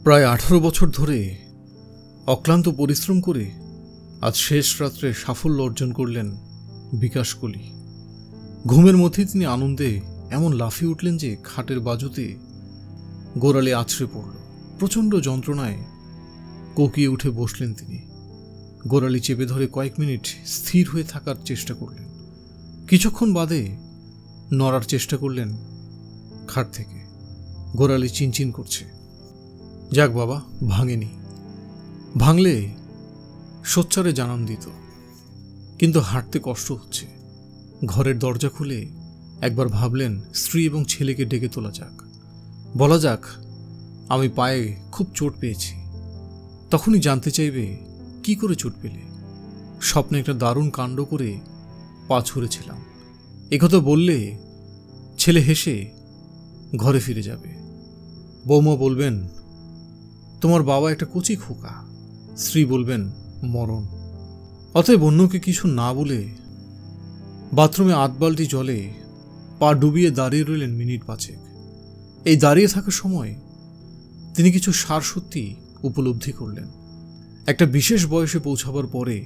প্রায় 18 বছর ধরে অক্লান্ত পরিশ্রম করে আজ শেষ রাত্রে সাফল্য অর্জন করলেন বিকাশ কলি। ঘুমের মধ্যে তিনি আনন্দে এমন লাফিয়ে উঠলেন যে খাটের বাজুতে গোড়ালি আছড়ে পড়ল। প্রচণ্ড যন্ত্রণায় কোকিয়ে উঠে বসলেন তিনি। গোড়ালি চেপে ধরে কয়েক মিনিট স্থির হয়ে থাকার চেষ্টা করলেন। কিছুক্ষণ বাদে নড়ার চেষ্টা করলেন খাট থেকে। গোড়ালি চিনচিন করছে। যাক বাবা, ভাঙেনি। ভাঙলে সোচ্চারে জানান দিত, কিন্তু হাঁটতে কষ্ট হচ্ছে। ঘরের দরজা খুলে একবার ভাবলেন স্ত্রী এবং ছেলেকে ডেকে তোলা যাক, বলা যাক আমি পায়ে খুব চোট পেয়েছি। তখনই জানতে চাইবে কি করে চোট পেলে। স্বপ্নে একটা দারুণ কাণ্ড করে পা ছুঁড়েছিলাম। একথা বললে ছেলে হেসে ঘরে ফিরে যাবে। বৌমা বলবেন তোমার বাবা একটা কচি খোকা। স্ত্রী বলবেন মরণ। অতএব অন্যকে কিছু না বলে বাথরুমে আধ বালতি জলে পা ডুবিয়ে দাঁড়িয়ে রইলেন মিনিট 5। এই দাঁড়িয়ে থাকার সময় তিনি কিছু সার সত্যি উপলব্ধি করলেন। একটা বিশেষ বয়সে পৌঁছাবার পরে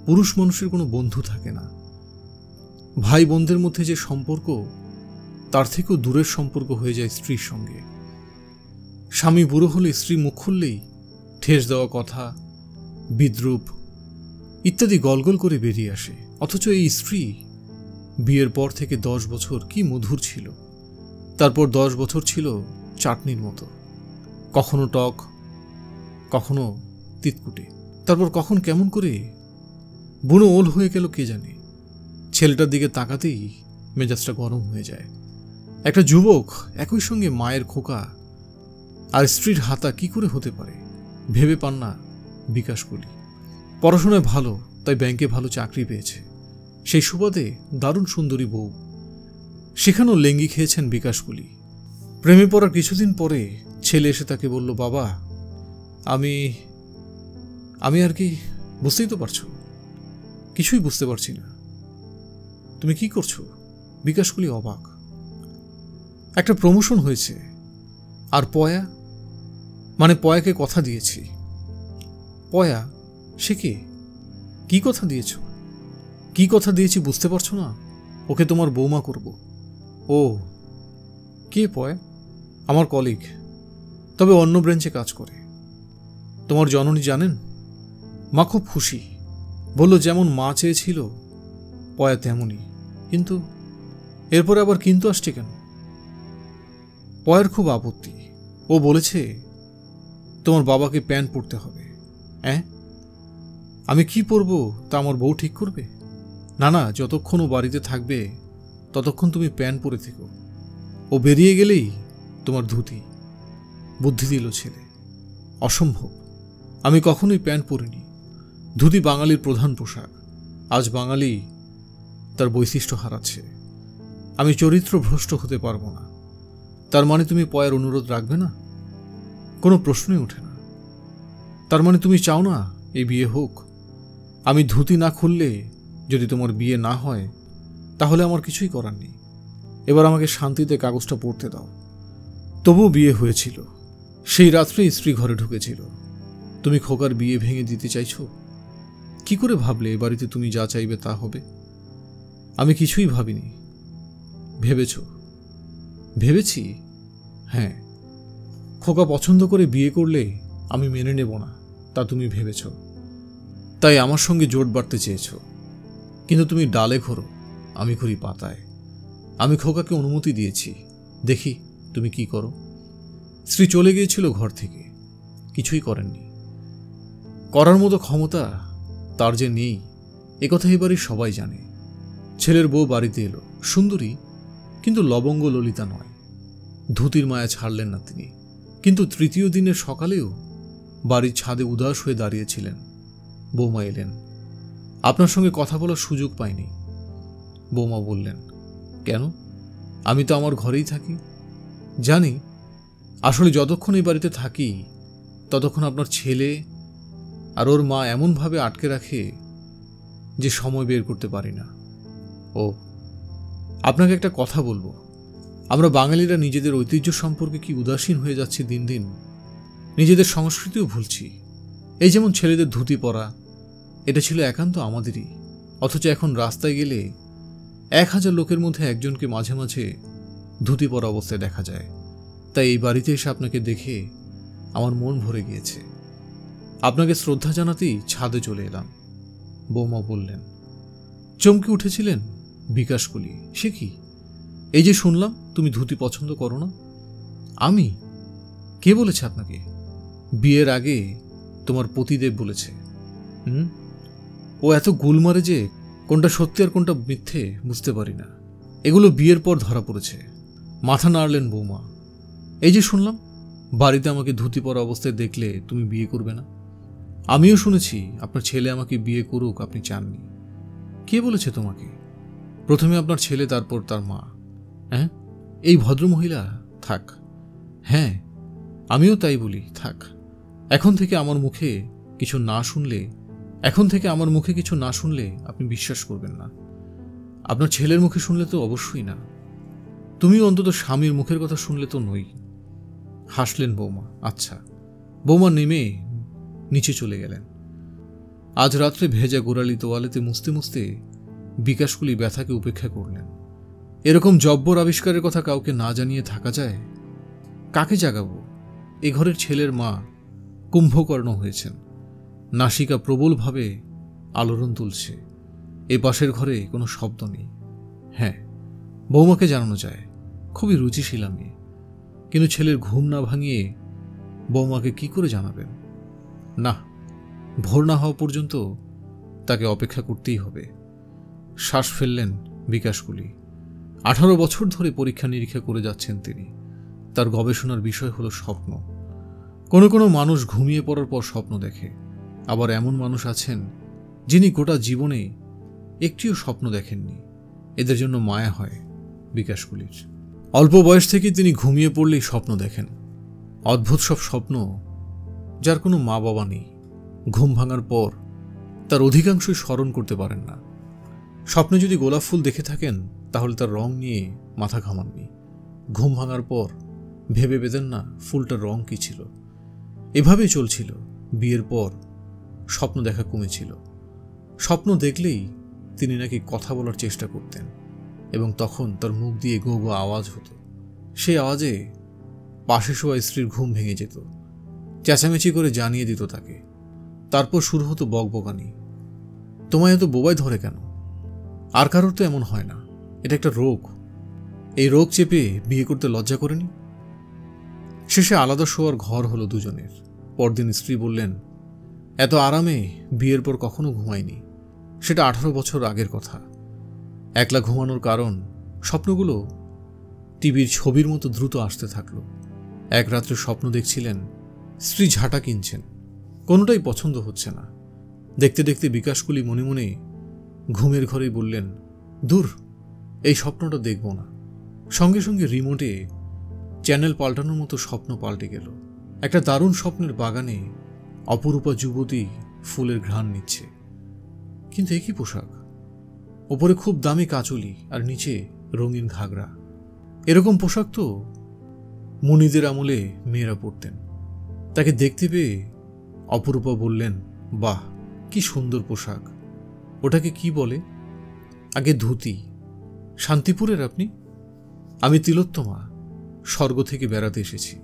পুরুষ মানুষের কোনো বন্ধু থাকে না। ভাই বোনদের মধ্যে যে সম্পর্ক, তার থেকেও দূরের সম্পর্ক হয়ে যায় স্ত্রীর সঙ্গে। স্বামী বুড়ো হলে স্ত্রী মুখ খুললেই ঠেস দেওয়া কথা, বিদ্রূপ ইত্যাদি গলগল করে বেরিয়ে আসে। অথচ এই স্ত্রী বিয়ের পর থেকে 10 বছর কি মধুর ছিল। তারপর 10 বছর ছিল চাটনির মতো, কখনো টক, কখনো তিতকুটে। তারপর কখন কেমন করে বুনো ওল হয়ে গেল কে জানে। ছেলেটার দিকে তাকাতেই মেজাজটা গরম হয়ে যায়। একটা যুবক একই সঙ্গে মায়ের খোকা আর স্ত্রীর হাতা কি করে হতে পারে ভেবে পান না বিকাশ কলি। পড়াশোনায় ভালো, তাই ব্যাংকে ভালো চাকরি পেয়েছে। সেই সুবাদে দারুণ সুন্দরী বউ। সেখানেও লেঙ্গি খেয়েছেন বিকাশ কলি। প্রেমে পড়ার কিছুদিন পরে ছেলে এসে তাকে বলল, বাবা আমি আর কি, বুঝতেই তো পারছো, কিছুই বুঝতে পারছি না, তুমি কি করছো। বিকাশ কলি অবাক। একটা প্রমোশন হয়েছে, আর পয়া, মানে পয়াকে কথা দিয়েছি। পয়া সে কি কথা দিয়েছ? কি কথা দিয়েছি বুঝতে পারছো না? ওকে তোমার বৌমা করব। ও কে পয়া? আমার কলিগ, তবে অন্য ব্রাঞ্চে কাজ করে। তোমার জননী জানেন? মা খুব খুশি, বলল যেমন মা চেয়েছিল পয়া তেমনই। কিন্তু এরপরে আবার কিন্তু আসছে কেন? পয়ার খুব আপত্তি। ও বলেছে তোমার বাবাকে প্যান্ট পরতে হবে। হ্যাঁ, আমি কি পরবো তা আমার বউ ঠিক করবে? না না, যতক্ষণ ও বাড়িতে থাকবে ততক্ষণ তুমি প্যান্ট পরে থেকো। ও বেরিয়ে গেলেই তোমার ধুতি। বুদ্ধি দিল ছেলে। অসম্ভব, আমি কখনোই প্যান্ট পরিনি। ধুতি বাঙালির প্রধান পোশাক। আজ বাঙালি তার বৈশিষ্ট্য হারাচ্ছে। আমি চরিত্রভ্রষ্ট হতে পারবো না। তার মানে তুমি পয়ার অনুরোধ রাখবে না? কোনো প্রশ্নই ওঠে না। তার মানে তুমি চাও না এই বিয়ে হোক? আমি ধুতি না খুললে যদি তোমার বিয়ে না হয় তাহলে আমার কিছুই করার নেই। এবার আমাকে শান্তিতে কাগজটা পড়তে দাও। তবুও বিয়ে হয়েছিল। সেই রাত্রে স্ত্রী ঘরে ঢুকেছিল। তুমি খোকার বিয়ে ভেঙে দিতে চাইছো? কি করে ভাবলে এ বাড়িতে তুমি যা চাইবে তা হবে? আমি কিছুই ভাবিনি। ভেবেছ? ভেবেছি, হ্যাঁ। খোকা পছন্দ করে বিয়ে করলে আমি মেনে নেব না, তা তুমি ভেবেছ। তাই আমার সঙ্গে জোট বাড়তে চেয়েছ। কিন্তু তুমি ডালে ঘোরো, আমি ঘুরি পাতায়। আমি খোকাকে অনুমতি দিয়েছি, দেখি তুমি কি করো। স্ত্রী চলে গিয়েছিল ঘর থেকে, কিছুই করেননি। করার মতো ক্ষমতা তার যে নেই একথা এবারই সবাই জানে। ছেলের বউ বাড়িতে এলো, সুন্দরী, কিন্তু লবঙ্গ ললিতা নয়। ধুতির মায়া ছাড়লেন না তিনি। কিন্তু তৃতীয় দিনের সকালেও বাড়ির ছাদে উদাস হয়ে দাঁড়িয়েছিলেন। বৌমা এলেন। আপনার সঙ্গে কথা বলার সুযোগ পাইনি। বৌমা বললেন, কেন? আমি তো আমার ঘরেই থাকি। জানি, আসলে যতক্ষণ এই বাড়িতে থাকি ততক্ষণ আপনার ছেলে আর ওর মা এমনভাবে আটকে রাখে যে সময় বের করতে পারি না। ও, আপনাকে একটা কথা বলবো। আমরা বাঙালিরা নিজেদের ঐতিহ্য সম্পর্কে কি উদাসীন হয়ে যাচ্ছি দিন দিন। নিজেদের সংস্কৃতিও ভুলছি। এই যেমন ছেলেদের ধুতি পরা, এটা ছিল একান্ত আমাদেরই, অথচ এখন রাস্তায় গেলে 1000 লোকের মধ্যে একজনকে মাঝে মাঝে ধুতি পরা অবস্থায় দেখা যায়। তাই এই বাড়িতে এসে আপনাকে দেখে আমার মন ভরে গিয়েছে। আপনাকে শ্রদ্ধা জানাতেই ছাদে চলে এলাম। বৌমা বললেন। চমকে উঠেছিলেন বিকাশকুলি। সে কি? এই যে শুনলাম তুমি ধুতি পছন্দ করো না। আমি? কে বলেছে আপনাকে? বিয়ের আগে তোমার পতিদেব বলেছে। ও এত গুলমারে যে কোনটা সত্যি আর কোনটা মিথ্যে বুঝতে পারি না। এগুলো বিয়ের পর ধরা পড়েছে। মাথা নাড়লেন বৌমা। এই যে শুনলাম বাড়িতে আমাকে ধুতি পরা অবস্থায় দেখলে তুমি বিয়ে করবে না। আমিও শুনেছি আপনার ছেলে আমাকে বিয়ে করুক, আপনি চাননি। কে বলেছে তোমাকে? প্রথমে আপনার ছেলে, তারপর তার মা। হ্যাঁ, এই ভদ্রমহিলা? থাক। হ্যাঁ, আমিও তাই বলি, থাক। এখন থেকে আমার মুখে কিছু না শুনলে আপনি বিশ্বাস করবেন না। আপনার ছেলের মুখে শুনলে তো অবশ্যই না। তুমি অন্তত স্বামীর মুখের কথা শুনলে তো নই। হাসলেন বৌমা। আচ্ছা। বৌমা নেমে নিচে চলে গেলেন। আজ রাত্রে ভেজা গোড়ালি তোয়ালেতে মুছতে মুছতে বিকাশকুলি ব্যথাকে উপেক্ষা করলেন। এরকম জব্বর আবিষ্কারের কথা কাউকে না জানিয়ে থাকা যায়? কাকে জাগাবো? এ ঘরের ছেলের মা কুম্ভকর্ণ হয়েছেন। নাসিকা প্রবলভাবে আলোড়ন তুলছে। এ পাশের ঘরে কোনো শব্দ নেই। হ্যাঁ, বৌমাকে জানানো যায়, খুবই রুচিশীল আমি। কিন্তু ছেলের ঘুম না ভাঙিয়ে বৌমাকে কি করে জানাবেন? না, ভোর না হওয়া পর্যন্ত তাকে অপেক্ষা করতেই হবে। শ্বাস ফেললেন বিকাশকুলি। 18 বছর ধরে পরীক্ষা নিরীক্ষা করে যাচ্ছেন তিনি। তার গবেষণার বিষয় হলো স্বপ্ন। কোনো কোনো মানুষ ঘুমিয়ে পড়ার পর স্বপ্ন দেখে, আবার এমন মানুষ আছেন যিনি গোটা জীবনে একটিও স্বপ্ন দেখেননি। এদের জন্য মায়া হয় বিকাশকুলির। অল্প বয়স থেকে তিনি ঘুমিয়ে পড়লেই স্বপ্ন দেখেন। অদ্ভুত সব স্বপ্ন, যার কোনো মা বাবা নেই। ঘুম ভাঙার পর তার অধিকাংশই স্মরণ করতে পারেন না। স্বপ্নে যদি গোলাপ ফুল দেখে থাকেন তাহলে তার রং নিয়ে মাথা ঘামাননি। ঘুম ভাঙার পর ভেবে পেতেন না ফুলটার রং কি ছিল। এভাবেই চলছিল। বিয়ের পর স্বপ্ন দেখা কমেছিল। স্বপ্ন দেখলেই তিনি নাকি কথা বলার চেষ্টা করতেন, এবং তখন তার মুখ দিয়ে গো গো আওয়াজ হতো। সেই আওয়াজে পাশে শোয়া স্ত্রীর ঘুম ভেঙে যেত। চেঁচামেচি করে জানিয়ে দিত তাকে। তারপর শুরু হতো বকবকানি। তোমায় এত বোবায় ধরে কেন? আর কারোর তো এমন হয় না। এটা একটা রোগ। এই রোগ চেপে বিয়ে করতে লজ্জা করেনি। শেষে আলাদা শোয়ার ঘর হলো দুজনের। পরদিন স্ত্রী বললেন, এত আরামে বিয়ের পর কখনো ঘুমায়নি। সেটা 18 বছর আগের কথা। একলা ঘুমানোর কারণ স্বপ্নগুলো টিভির ছবির মতো দ্রুত আসতে থাকলো। এক রাত্রে স্বপ্ন দেখছিলেন স্ত্রী ঝাঁটা কিনছেন। কোনোটাই পছন্দ হচ্ছে না। দেখতে দেখতে বিকাশকুলি মনে মনে ঘুমের ঘরেই বললেন, দূর, এই স্বপ্নটা দেখব না। সঙ্গে সঙ্গে রিমোটে চ্যানেল পাল্টানোর মতো স্বপ্ন পাল্টে গেল। একটা দারুণ স্বপ্নের বাগানে অপরূপা যুবতী ফুলের ঘ্রাণ নিচ্ছে। কিন্তু একই পোশাক, ওপরে খুব দামি কাচুলি আর নিচে রঙিন ঘাগরা। এরকম পোশাক তো মুনিদের আমলে মেয়েরা পরতেন। তাকে দেখতে পেয়ে অপরূপা বললেন, বাহ, কি সুন্দর পোশাক। ওটাকে কি বলে? আগে ধুতি। শান্তিপুরের আপনি? আমি তিলোত্তমা, স্বর্গ থেকে বেড়াতে এসেছি।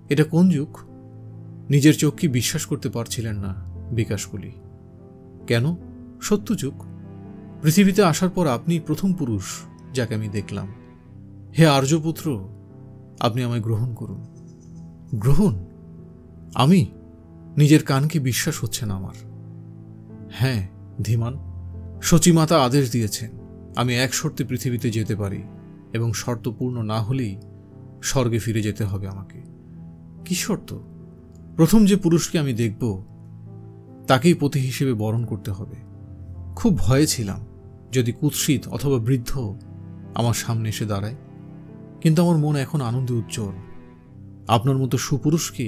এটা কোন যুগ? নিজের চোখকে বিশ্বাস করতে পারছিলেন না বিকাশকুলি। কেন? সত্যযুগ। পৃথিবীতে আসার পর আপনি প্রথম পুরুষ যাকে আমি দেখলাম। হে আর্যপুত্র, আপনি আমায় গ্রহণ করুন। গ্রহণ? আমি? নিজের কানকে বিশ্বাস হচ্ছে না আমার। হ্যাঁ ধীমান, সচিমাতা আদেশ দিয়েছেন আমি এক শর্তে পৃথিবীতে যেতে পারি, এবং শর্ত পূর্ণ না হলেই স্বর্গে ফিরে যেতে হবে আমাকে। কি শর্ত? প্রথম যে পুরুষকে আমি দেখব তাকেই পতি হিসেবে বরণ করতে হবে। খুব ভয়ে ছিলাম যদি কুৎসিত অথবা বৃদ্ধ আমার সামনে এসে দাঁড়ায়, কিন্তু আমার মন এখন আনন্দে উজ্জ্বল। আপনার মতো সুপুরুষকে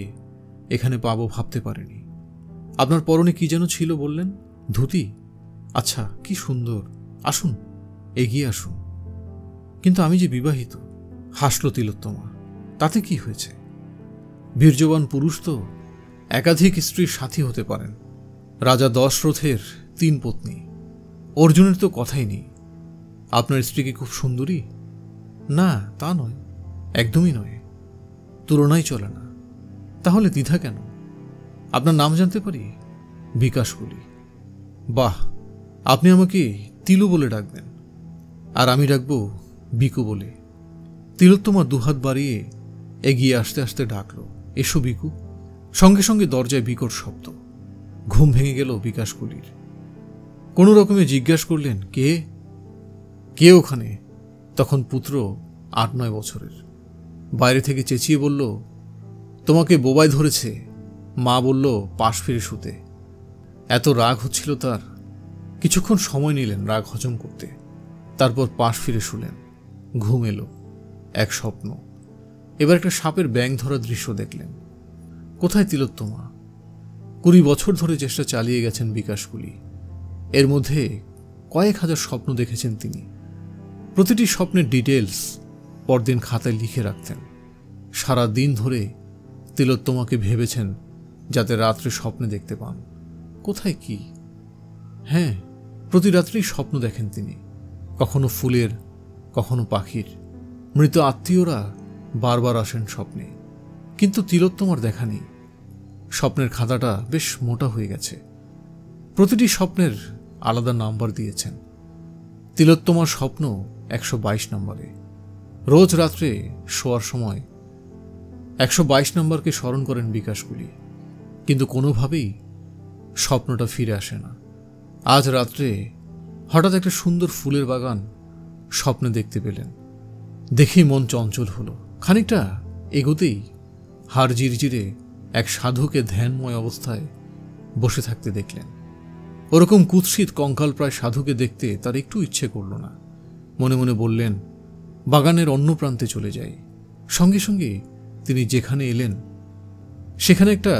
এখানে পাবো ভাবতে পারিনি। আপনার পরনে কি যেন ছিল বললেন? ধুতি? আচ্ছা, কি সুন্দর। আসুন, এগিয়ে আসুন। কিন্তু আমি যে বিবাহিত। হাসল তিলোত্তমা। তাতে কি হয়েছে? বীর্যবান পুরুষ তো একাধিক স্ত্রীর সাথী হতে পারেন। রাজা দশরথের 3 পত্নী, অর্জুনের তো কথাই নেই। আপনার স্ত্রী কি খুব সুন্দরী? না, তা নয়, একদমই নয়, তুলনাই চলে না। তাহলে দ্বিধা কেন? আপনার নাম জানতে পারি? বিকাশ কুলি। বাহ, আপনি আমাকে তিলু বলে ডাকবেন, আর আমি ডাকব বিকু বলে। তিলোত্তমা দুহাত বাড়িয়ে এগিয়ে আসতে আসতে ডাকল, এসো বিকু। সঙ্গে সঙ্গে দরজায় বিকট শব্দ। ঘুম ভেঙে গেল বিকাশ কুলির। কোনো রকমে জিজ্ঞাসা করলেন, কে কে ওখানে? তখন পুত্র 8-9 বছরের বাইরে থেকে চেঁচিয়ে বলল, তোমাকে বোবায় ধরেছে। মা বলল পাশ ফিরে শুতে। এত রাগ হচ্ছিল তার। কিছুক্ষণ সময় নিলেন রাগ হজম করতে, তারপর পাশ ফিরে শুলেন। ঘুম এলো। এক স্বপ্ন। এবার একটা সাপের ব্যাঙ ধরা দৃশ্য দেখলেন। কোথায় তিলোত্তমা? 20 বছর ধরে চেষ্টা চালিয়ে গেছেন বিকাশ কুলি। এর মধ্যে কয়েক হাজার স্বপ্ন দেখেছেন তিনি। প্রতিটি স্বপ্নের ডিটেলস পরদিন খাতায় লিখে রাখতেন। সারা দিন ধরে তিলোত্তমাকে ভেবেছেন যাতে রাত্রে স্বপ্নে দেখতে পান। কোথায় কি? হ্যাঁ, প্রতি রাত্রেই স্বপ্ন দেখেন তিনি, কখনো ফুলের, কখনো পাখির। মৃত আত্মীয়রা বারবার আসেন স্বপ্নে, কিন্তু তিলোত্তমার দেখা নেই। স্বপ্নের খাতাটা বেশ মোটা হয়ে গেছে। প্রতিটি স্বপ্নের আলাদা নাম্বার দিয়েছেন। তিলোত্তমার স্বপ্ন 122 নম্বরে। রোজ রাত্রে শোয়ার সময় 122 নম্বরকে স্মরণ করেন বিকাশ কুলি, কিন্তু কোনোভাবেই স্বপ্নটা ফিরে আসে না। আজ রাত্রে হঠাৎ একটা সুন্দর ফুলের বাগান স্বপ্নে দেখতে পেলেন। দেখেই মন চঞ্চল হলো। খানিকটা এগোতেই হাড় জিরজিরে এক সাধুকে ধ্যানময় অবস্থায় বসে থাকতে দেখলেন। ওরকম কুৎসিত কঙ্কালপ্রায় সাধুকে দেখতে তার একটু ইচ্ছে করল না। মনে মনে বললেন, বাগানের অন্য প্রান্তে চলে যাই। সঙ্গে সঙ্গে তিনি যেখানে এলেন সেখানে একটা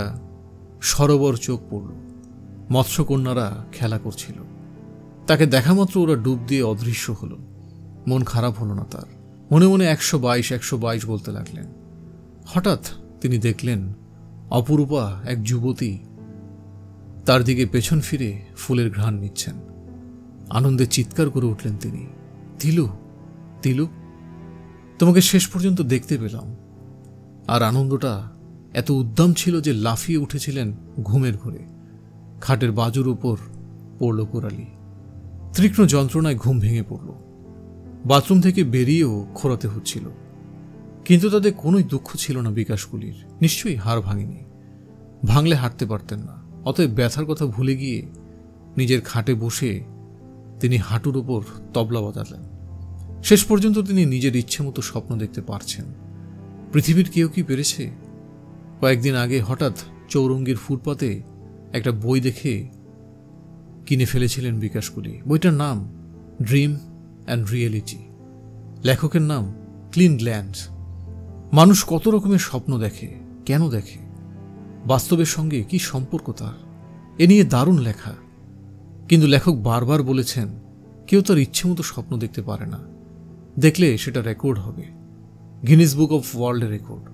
সরোবর চোখ পড়ল। মৎস্যকন্যারা খেলা করছিল। তাকে দেখামাত্র ওরা ডুব দিয়ে অদৃশ্য হল। মন খারাপ হল না তার। মনে মনে 122 বলতে লাগলেন। হঠাৎ তিনি দেখলেন অপরূপা এক যুবতী তার দিকে পেছন ফিরে ফুলের ঘ্রাণ নিচ্ছেন। আনন্দে চিৎকার করে উঠলেন তিনি, তিলু, তিলু, তোমাকে শেষ পর্যন্ত দেখতে পেলাম। আর আনন্দটা এত উদ্দাম ছিল যে লাফিয়ে উঠেছিলেন ঘুমের ঘোরে। খাটের বাজুর উপর পড়ল কোরালি। তীক্ষ্ণ যন্ত্রণায় ঘুম ভেঙে পড়ল। বাথরুম থেকে বেরিয়েও খোঁড়াতে হচ্ছিল, কিন্তু তাদের কোনোই দুঃখ ছিল না বিকাশ কুলির। নিশ্চয়ই হাড় ভাঙেনি, ভাঙলে হাঁটতে পারতেন না। অতএব ব্যথার কথা ভুলে গিয়ে নিজের খাটে বসে তিনি হাঁটুর ওপর তবলা বাজালেন। শেষ পর্যন্ত তিনি নিজের ইচ্ছে মতো স্বপ্ন দেখতে পারছেন। পৃথিবীর কেউ কি পেরেছে? কয়েকদিন আগে হঠাৎ চৌরঙ্গীর ফুটপাতে একটা বই দেখে কিনে ফেলেছিলেন বিকাশ কুলি। বইটার নাম ড্রিম অ্যান্ড রিয়েলিটি। লেখকের নাম ক্লিন গ্ল্যান্ড। মানুষ কত রকমের স্বপ্ন দেখে, কেন দেখে, বাস্তবের সঙ্গে কি সম্পর্ক তার, এ নিয়ে দারুণ লেখা। কিন্তু লেখক বারবার বলেছেন, কেউ তার ইচ্ছে মতো স্বপ্ন দেখতে পারে না। দেখলে সেটা রেকর্ড হবে, গিনিস বুক অফ ওয়ার্ল্ডের রেকর্ড।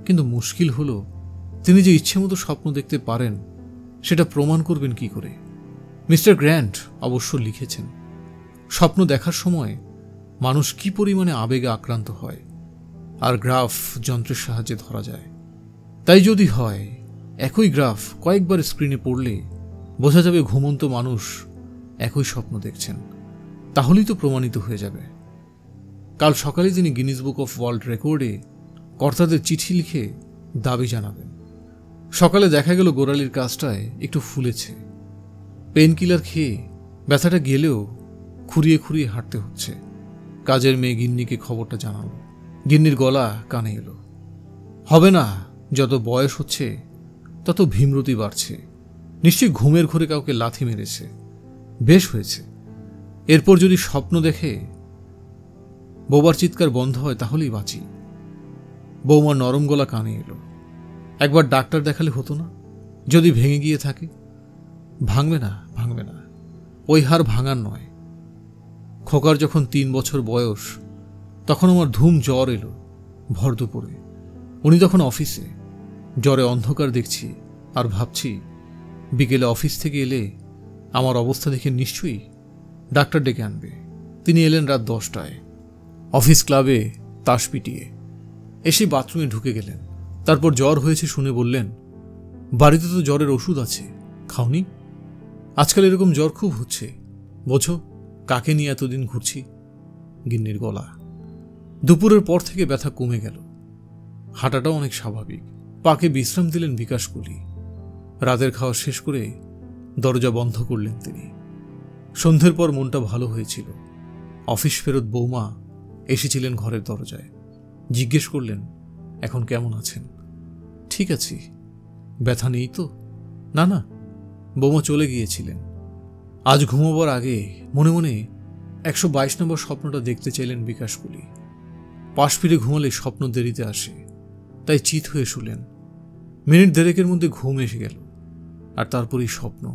কিন্তু মুশকিল হলো, তিনি যে ইচ্ছে মতো স্বপ্ন দেখতে পারেন সেটা প্রমাণ করবেন কি করে? মিস্টার গ্র্যান্ট অবশ্য লিখেছেন, স্বপ্ন দেখার সময় মানুষ কি পরিমাণে আবেগে আক্রান্ত হয় আর গ্রাফ যন্ত্রের সাহায্যে ধরা যায়। তাই যদি হয় একই গ্রাফ কয়েকবার স্ক্রিনে পড়লে বোঝা যাবে ঘুমন্ত মানুষ একই স্বপ্ন দেখছেন। তাহলেই তো প্রমাণিত হয়ে যাবে। কাল সকালে তিনি গিনিস বুক অফ ওয়ার্ল্ড রেকর্ডে কর্তাদের চিঠি লিখে দাবি জানাবেন। সকালে দেখা গেল গোড়ালির কাজটায় একটু ফুলেছে। পেন কিলার খেয়ে ব্যথাটা গেলেও খুঁড়িয়ে খুঁড়িয়ে হাঁটতে হচ্ছে। কাজের মেয়ে গিন্নিকে খবরটা জানালো। গিন্নির গলা কানে এলো, হবে না, যত বয়স হচ্ছে তত ভীমরতি বাড়ছে। নিশ্চয়ই ঘুমের ঘোরে কাউকে লাথি মেরেছে। বেশ হয়েছে, এরপর যদি স্বপ্ন দেখে বৌমার চিৎকার বন্ধ হয় তাহলেই বাঁচি। বৌমার নরম গলা কানে এলো, একবার ডাক্তার দেখালে হতো না? যদি ভেঙে গিয়ে থাকে? ভাঙবে না, ভাঙবে না, ওই হাড় ভাঙার নয়। খোকার যখন 3 বছর বয়স তখন আমার ধুম জ্বর এলো ভর দুপুরে। উনি তখন অফিসে। জ্বরে অন্ধকার দেখছি আর ভাবছি বিকেলে অফিস থেকে এলে আমার অবস্থা দেখে নিশ্চয়ই ডাক্তার ডেকে আনবে। তিনি এলেন রাত 10টায়, অফিস ক্লাবে তাস পিটিয়ে এসে বাথরুমে ঢুকে গেলেন। তারপর জ্বর হয়েছে শুনে বললেন, বাড়িতে তো জ্বরের ওষুধ আছে, খাওনি? আজকাল এরকম জ্বর খুব হচ্ছে, বোঝো কাকে নিয়ে এতদিন ঘুরছি। গিন্নির গলা। দুপুরের পর থেকে ব্যথা কমে গেল, হাঁটাটাও অনেক স্বাভাবিক। পাকে বিশ্রাম দিলেন বিকাশ কুলি। রাতের খাওয়া শেষ করে দরজা বন্ধ করলেন তিনি। সন্ধ্যের পর মনটা ভালো হয়েছিল। অফিস ফেরত বৌমা এসেছিলেন ঘরের দরজায়। জিজ্ঞেস করলেন, এখন কেমন আছেন? ঠিক আছি, ব্যথা নেই তো? না না, বৌমা চলে গিয়েছিলেন। আজ ঘুমাবার আগে মনে মনে 122 নম্বর স্বপ্নটা দেখতে চাইলেন বিকাশ কুলি। পাশ ফিরে ঘুমালে স্বপ্ন দেরিতে আসে, তাই চিত হয়ে শুলেন। মিনিট দেড়েকের মধ্যে ঘুম এসে গেল, আর তারপরই স্বপ্ন।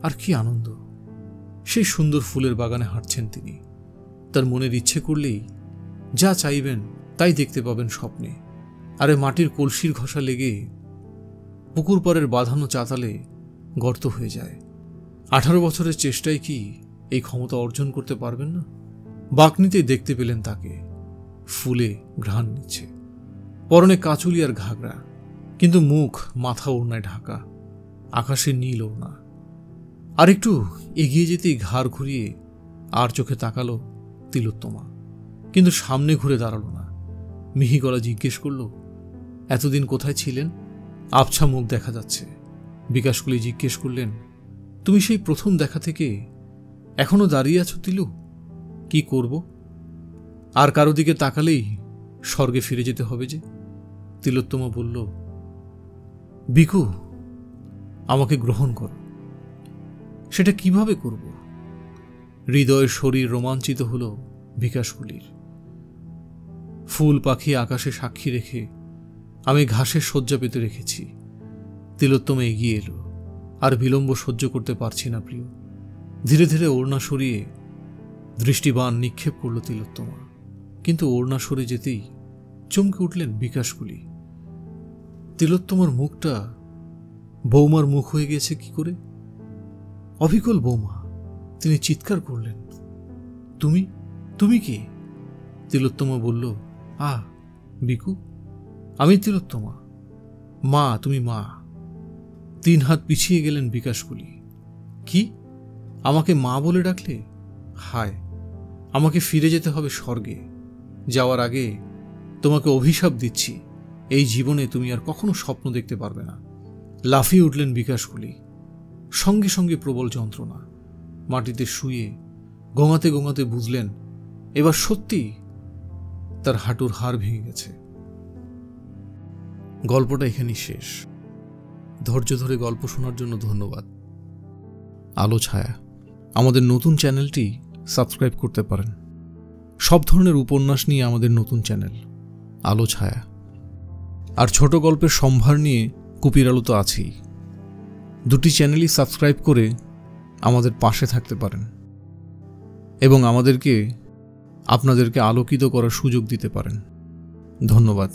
আর কি আনন্দ! সেই সুন্দর ফুলের বাগানে হাঁটছেন তিনি। তার মনের ইচ্ছে করলেই যা চাইবেন তাই দেখতে পাবেন স্বপ্নে। আরে মাটির কলসির ঘষা লেগে পুকুর পাড়ের বাঁধানো চাতালে গর্ত হয়ে যায়। 18 বছরের চেষ্টায় কি এই ক্ষমতা অর্জন করতে পারবেন না? বাঁকনিতেই দেখতে পেলেন তাকে, ফুলে ঘ্রাণ নিচ্ছে, পরনে কাচুলি আর ঘাগরা, কিন্তু মুখ মাথা ওড়নায় ঢাকা, আকাশে নীল ওড়না। আর একটু এগিয়ে যেতেই ঘাড় ঘুরিয়ে আর চোখে তাকালো তিলোত্তমা, কিন্তু সামনে ঘুরে দাঁড়ালো না। মিহি গলা জিজ্ঞেস করল, এতদিন কোথায় ছিলেন? আবছা মুখ দেখা যাচ্ছে। বিকাশকুলি জিজ্ঞেস করলেন, তুমি সেই প্রথম দেখা থেকে এখনো দাঁড়িয়ে আছো তিলু? কি করব? আর কারো দিকে তাকালেই স্বর্গে ফিরে যেতে হবে যে। তিলোত্তমা বলল, বিকু, আমাকে গ্রহণ করো। সেটা কিভাবে করব? হৃদয় শরীর রোমাঞ্চিত হল বিকাশকুলির। ফুল পাখি আকাশে সাক্ষী রেখে আমি ঘাসের শয্যা পেতে রেখেছি। তিলোত্তমা এগিয়ে এলো। আর বিলম্ব সহ্য করতে পারছি না প্রিয়। ধীরে ধীরে ওড়না সরিয়ে দৃষ্টিবান নিক্ষেপ করল তিলোত্তমা, কিন্তু ওড়না সরে যেতেই চমকে উঠলেন বিকাশকুলি। তিলোত্তমার মুখটা বৌমার মুখ হয়ে গেছে কি করে? অবিকল বৌমা। তিনি চিৎকার করলেন, তুমি তুমি কে? তিলোত্তমা বলল, বিকু, আমি তিলোত্তমা, মা, তুমি মা। 3 হাত পিছিয়ে গেলেন বিকাশকুলি। কি, আমাকে মা বলে ডাকলে? হায়, আমাকে ফিরে যেতে হবে স্বর্গে। যাওয়ার আগে তোমাকে অভিশাপ দিচ্ছি, এই জীবনে তুমি আর কখনো স্বপ্ন দেখতে পারবে না। লাফিয়ে উঠলেন বিকাশকুলি। সঙ্গে সঙ্গে প্রবল যন্ত্রণা। মাটিতে শুয়ে গোঙাতে গোঙাতে বুঝলেন এবার সত্যি তার হাঁটুর হাড় ভেঙে গেছে। গল্পটা এখানেই শেষ। ধৈর্য ধরে গল্প শোনার জন্য ধন্যবাদ। আলো ছায়া আমাদের নতুন চ্যানেলটি সাবস্ক্রাইব করতে পারেন। সব ধরনের উপন্যাস নিয়ে আমাদের নতুন চ্যানেল আলো ছায়া। আর ছোট গল্পের সম্ভার নিয়ে কুপির আলো তো আছেই। 2টি চ্যানেলই সাবস্ক্রাইব করে আমাদের পাশে থাকতে পারেন এবং আমাদেরকে আপনাদেরকে আলোকিত করার সুযোগ দিতে পারেন। ধন্যবাদ।